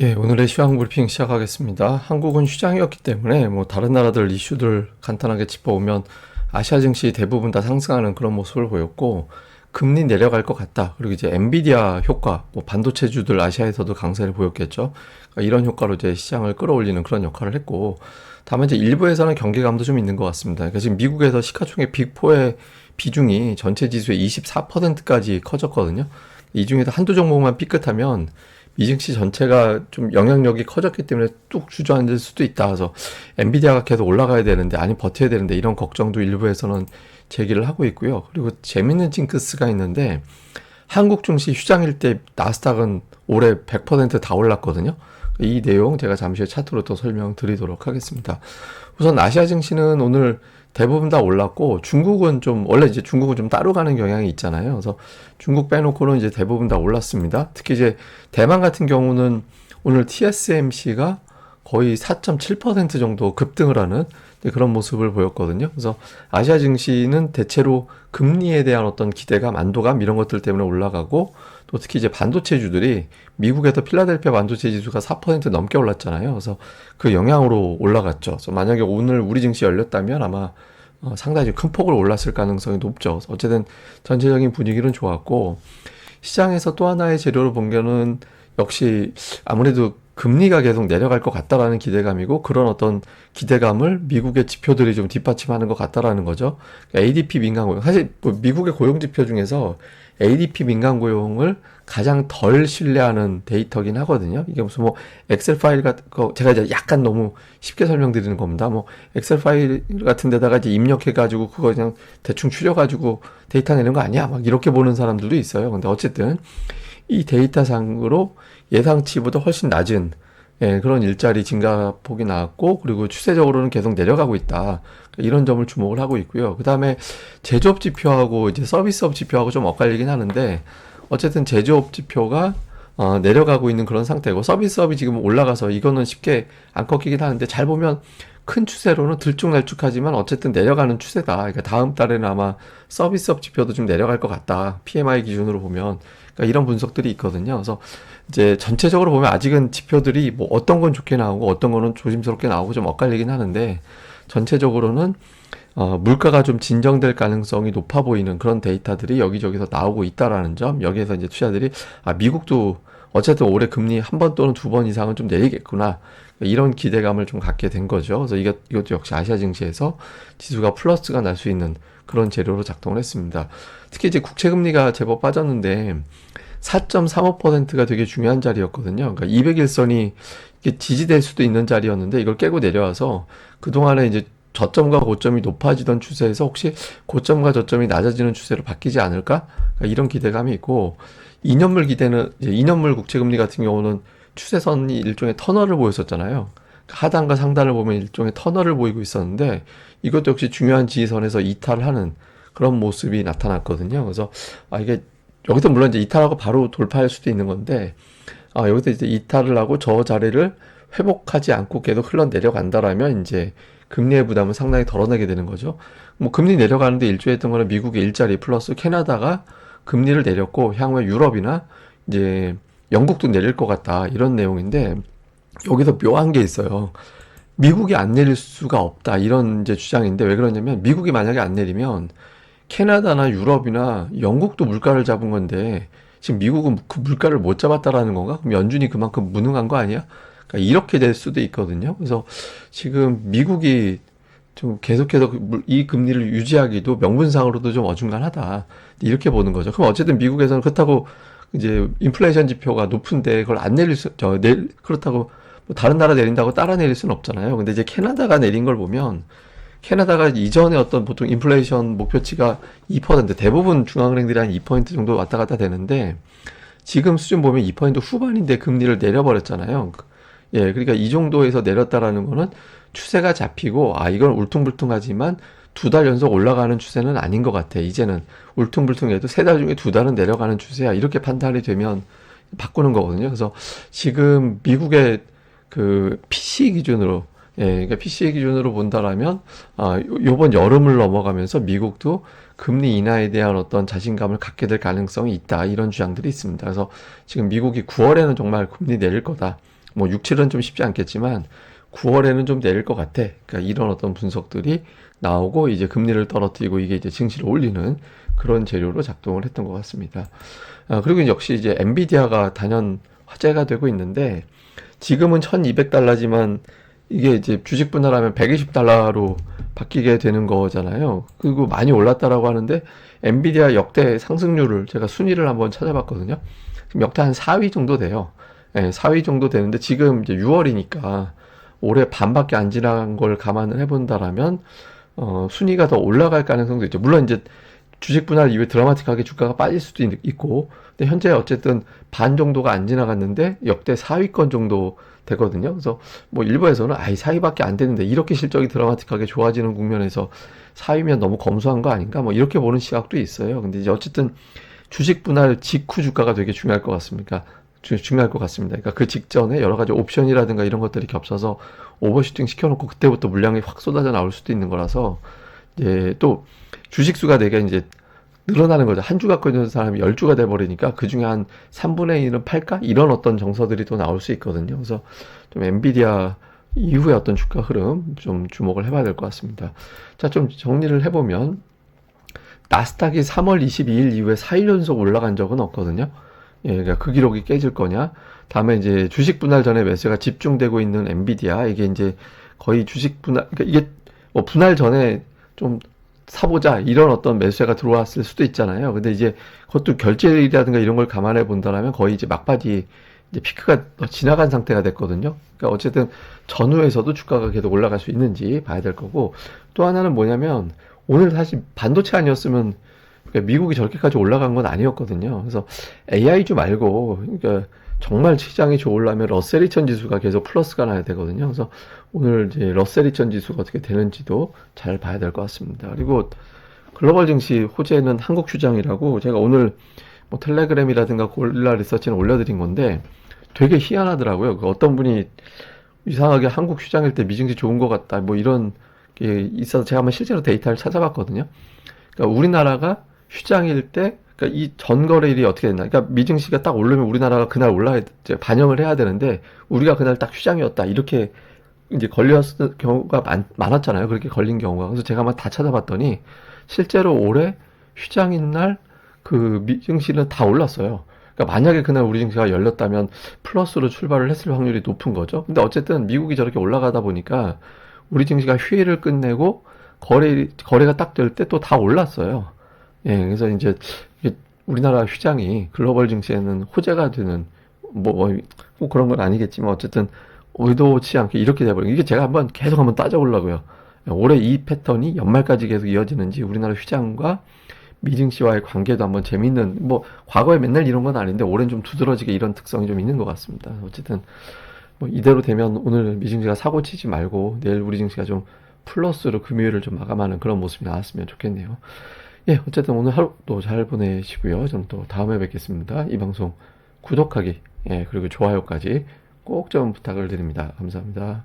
예, 오늘의 시황 브리핑 시작하겠습니다. 한국은 휴장이었기 때문에 다른 나라들 이슈들 간단하게 짚어보면 아시아 증시 대부분 다 상승하는 그런 모습을 보였고, 금리 내려갈 것 같다. 그리고 이제 엔비디아 효과, 반도체주들 아시아에서도 강세를 보였겠죠. 그러니까 이런 효과로 이제 시장을 끌어올리는 그런 역할을 했고, 다만 이제 일부에서는 경계감도 좀 있는 것 같습니다. 그러니까 지금 미국에서 시가총액 빅4의 비중이 전체 지수의 24%까지 커졌거든요. 이 중에서 한두 종목만 삐끗하면 미증시 전체가 좀 영향력이 커졌기 때문에 뚝 주저앉을 수도 있다. 그래서 엔비디아가 계속 올라가야 되는데, 아니 버텨야 되는데, 이런 걱정도 일부에서는 제기를 하고 있고요. 그리고 재밌는 징크스가 있는데, 한국 증시 휴장일 때 나스닥은 올해 100%다 올랐거든요. 이 내용 제가 잠시 후에 차트로 또 설명드리도록 하겠습니다. 우선 아시아 증시는 오늘 대부분 다 올랐고, 중국은 좀 원래 이제 중국은 좀 따로 가는 경향이 있잖아요. 그래서 중국 빼놓고는 이제 대부분 다 올랐습니다. 특히 이제 대만 같은 경우는 오늘 TSMC가 거의 4.7% 정도 급등을 하는 그런 모습을 보였거든요. 그래서 아시아 증시는 대체로 금리에 대한 어떤 기대감, 안도감 이런 것들 때문에 올라가고, 또 특히 이제 반도체주들이 미국에서 필라델피아 반도체 지수가 4% 넘게 올랐잖아요. 그래서 그 영향으로 올라갔죠. 그래서 만약에 오늘 우리 증시 열렸다면 아마 상당히 큰 폭으로 올랐을 가능성이 높죠. 그래서 어쨌든 전체적인 분위기는 좋았고, 시장에서 또 하나의 재료를 본 거는 역시 아무래도 금리가 계속 내려갈 것 같다라는 기대감이고, 그런 어떤 기대감을 미국의 지표들이 좀 뒷받침하는 것 같다라는 거죠. ADP 민간 고용, 사실 미국의 고용 지표 중에서 ADP 민간 고용을 가장 덜 신뢰하는 데이터긴 하거든요. 이게 무슨 엑셀 파일 같은 거, 제가 이제 약간 너무 쉽게 설명드리는 겁니다. 엑셀 파일 같은 데다가 이제 입력해가지고 그거 그냥 대충 추려가지고 데이터 내는 거 아니야? 막 이렇게 보는 사람들도 있어요. 근데 어쨌든 이 데이터상으로 예상치보다 훨씬 낮은 그런 일자리 증가폭이 나왔고, 그리고 추세적으로는 계속 내려가고 있다. 이런 점을 주목을 하고 있고요. 그 다음에 제조업 지표하고 이제 서비스업 지표하고 좀 엇갈리긴 하는데, 어쨌든 제조업 지표가 내려가고 있는 그런 상태고, 서비스업이 지금 올라가서 이거는 쉽게 안 꺾이긴 하는데, 잘 보면 큰 추세로는 들쭉날쭉하지만 어쨌든 내려가는 추세다. 그러니까 다음 달에는 아마 서비스업 지표도 좀 내려갈 것 같다. PMI 기준으로 보면. 그러니까 이런 분석들이 있거든요. 그래서 이제 전체적으로 보면 아직은 지표들이 어떤 건 좋게 나오고 어떤 거는 조심스럽게 나오고 좀 엇갈리긴 하는데, 전체적으로는 물가가 좀 진정될 가능성이 높아 보이는 그런 데이터들이 여기저기서 나오고 있다라는 점, 여기에서 이제 투자들이 미국도 어쨌든 올해 금리 한 번 또는 두 번 이상은 좀 내리겠구나, 이런 기대감을 좀 갖게 된 거죠. 그래서 이것도 역시 아시아 증시에서 지수가 플러스가 날 수 있는 그런 재료로 작동을 했습니다. 특히 이제 국채금리가 제법 빠졌는데 4.35%가 되게 중요한 자리였거든요. 그러니까 200일선이 지지될 수도 있는 자리였는데, 이걸 깨고 내려와서 그동안에 이제 저점과 고점이 높아지던 추세에서 혹시 고점과 저점이 낮아지는 추세로 바뀌지 않을까? 그러니까 이런 기대감이 있고, 2년물 기대는 이제 2년물 국채금리 같은 경우는 추세선이 일종의 터널을 보였었잖아요. 하단과 상단을 보면 일종의 터널을 보이고 있었는데, 이것도 역시 중요한 지지선에서 이탈하는 그런 모습이 나타났거든요. 그래서 이게 여기서 물론 이제 이탈하고 바로 돌파할 수도 있는 건데, 여기서 이제 이탈을 하고 저 자리를 회복하지 않고 계속 흘러내려간다라면 이제 금리의 부담은 상당히 덜어내게 되는 거죠. 금리 내려가는데 일조했던 거는 미국의 일자리 플러스 캐나다가 금리를 내렸고, 향후에 유럽이나 이제 영국도 내릴 것 같다, 이런 내용인데, 여기서 묘한 게 있어요. 미국이 안 내릴 수가 없다, 이런 이제 주장인데, 왜 그러냐면 미국이 만약에 안 내리면 캐나다나 유럽이나 영국도 물가를 잡은 건데, 지금 미국은 그 물가를 못 잡았다라는 건가? 그럼 연준이 그만큼 무능한 거 아니야? 그러니까 이렇게 될 수도 있거든요. 그래서 지금 미국이 좀 계속해서 이 금리를 유지하기도 명분상으로도 좀 어중간하다, 이렇게 보는 거죠. 그럼 어쨌든 미국에서는 그렇다고 이제 인플레이션 지표가 높은데 그걸 안 내릴 그렇다고 다른 나라 내린다고 따라 내릴 수는 없잖아요. 근데 이제 캐나다가 내린 걸 보면, 캐나다가 이전에 어떤 보통 인플레이션 목표치가 2%, 대부분 중앙은행들이 한 2% 정도 왔다 갔다 되는데, 지금 수준 보면 2% 후반인데 금리를 내려버렸잖아요. 예, 그러니까 이 정도에서 내렸다라는 거는 추세가 잡히고, 이건 울퉁불퉁하지만 두 달 연속 올라가는 추세는 아닌 것 같아. 이제는 울퉁불퉁해도 세 달 중에 두 달은 내려가는 추세야, 이렇게 판단이 되면 바꾸는 거거든요. 그래서 지금 미국의 그 PC 기준으로, 그러니까 PC의 기준으로 본다라면, 요번 여름을 넘어가면서 미국도 금리 인하에 대한 어떤 자신감을 갖게 될 가능성이 있다, 이런 주장들이 있습니다. 그래서 지금 미국이 9월에는 정말 금리 내릴 거다, 뭐 6, 7은 좀 쉽지 않겠지만 9월에는 좀 내릴 것 같아. 그러니까 이런 어떤 분석들이 나오고 이제 금리를 떨어뜨리고 이게 이제 증시를 올리는 그런 재료로 작동을 했던 것 같습니다. 그리고 역시 이제 엔비디아가 단연 화제가 되고 있는데 지금은 1200달러지만 이게 이제 주식 분할하면 120달러로 바뀌게 되는 거잖아요. 그리고 많이 올랐다라고 하는데 엔비디아 역대 상승률을 제가 순위를 한번 찾아봤거든요. 지금 역대 한 4위 정도 돼요. 네, 4위 정도 되는데 지금 이제 6월이니까 올해 반밖에 안 지난 걸 감안을 해본다라면 순위가 더 올라갈 가능성도 있죠. 물론 이제 주식 분할 이후에 드라마틱하게 주가가 빠질 수도 있고, 근데 현재 어쨌든 반 정도가 안 지나갔는데 역대 4위권 정도 되거든요. 그래서 뭐 일부에서는 아이 4위밖에 안 되는데 이렇게 실적이 드라마틱하게 좋아지는 국면에서 4위면 너무 검소한 거 아닌가? 뭐 이렇게 보는 시각도 있어요. 근데 이제 어쨌든 주식 분할 직후 주가가 되게 중요할 것 같습니다. 중요할 것 같습니다. 그러니까 그 직전에 여러 가지 옵션이라든가 이런 것들이 겹쳐서 오버슈팅 시켜놓고 그때부터 물량이 확 쏟아져 나올 수도 있는 거라서 이제 또 주식 수가 되게 이제 늘어나는 거죠. 한 주 갖고 있는 사람이 10주가 돼버리니까 그 중에 한 3분의 1은 팔까? 이런 어떤 정서들이 또 나올 수 있거든요. 그래서 좀 엔비디아 이후에 어떤 주가 흐름 좀 주목을 해봐야 될 것 같습니다. 자, 좀 정리를 해보면 나스닥이 3월 22일 이후에 4일 연속 올라간 적은 없거든요. 예, 그러니까 그 기록이 깨질 거냐? 다음에 이제 주식 분할 전에 매수가 집중되고 있는 엔비디아 이게 이제 거의 주식 분할 그러니까 이게 뭐 분할 전에 좀 사보자 이런 어떤 매수세가 들어왔을 수도 있잖아요. 근데 이제 그것도 결제일이라든가 이런 걸 감안해 본다면 거의 이제 막바지 이제 피크가 지나간 상태가 됐거든요. 그러니까 어쨌든 전후에서도 주가가 계속 올라갈 수 있는지 봐야 될 거고 또 하나는 뭐냐면 오늘 사실 반도체 아니었으면 그러니까 미국이 저렇게까지 올라간 건 아니었거든요. 그래서 AI주 말고 그러니까 정말 시장이 좋으려면 러셀 2000 지수가 계속 플러스가 나야 되거든요. 그래서 오늘 이제 러셀 2000 지수가 어떻게 되는지도 잘 봐야 될 것 같습니다. 그리고 글로벌 증시 호재는 한국 시장이라고 제가 오늘 뭐 텔레그램이라든가 고릴라 리서치는 올려드린 건데 되게 희한하더라고요. 그 어떤 분이 이상하게 한국 시장일 때 미증시 좋은 것 같다 뭐 이런 게 있어서 제가 한번 실제로 데이터를 찾아봤거든요. 그러니까 우리나라가 휴장일 때, 그러니까 이 전거래일이 어떻게 됐나? 그러니까 미증시가 딱 오르면 우리나라가 그날 이제 반영을 해야 되는데, 우리가 그날 딱 휴장이었다. 이렇게 이제 걸렸을 경우가 많았잖아요. 그렇게 걸린 경우가. 그래서 제가 한번 다 찾아봤더니, 실제로 올해 휴장인 날 그 미증시는 다 올랐어요. 그러니까 만약에 그날 우리 증시가 열렸다면 플러스로 출발을 했을 확률이 높은 거죠. 근데 어쨌든 미국이 저렇게 올라가다 보니까 우리 증시가 휴일을 끝내고 거래가 딱 될 때 또 다 올랐어요. 예, 그래서 이제 우리나라 휴장이 글로벌 증시에는 호재가 되는 뭐 그런 건 아니겠지만 어쨌든 의도치 않게 이렇게 돼버린 이게 제가 계속 한번 따져보려고요. 올해 이 패턴이 연말까지 계속 이어지는지 우리나라 휴장과 미증시와의 관계도 한번 재밌는 뭐 과거에 맨날 이런 건 아닌데 올해는 좀 두드러지게 이런 특성이 좀 있는 것 같습니다. 어쨌든 뭐 이대로 되면 오늘 미증시가 사고 치지 말고 내일 우리 증시가 좀 플러스로 금요일을 좀 마감하는 그런 모습이 나왔으면 좋겠네요. 예, 어쨌든 오늘 하루도 잘 보내시고요. 저는 또 다음에 뵙겠습니다. 이 방송 구독하기, 예, 그리고 좋아요까지 꼭 좀 부탁을 드립니다. 감사합니다.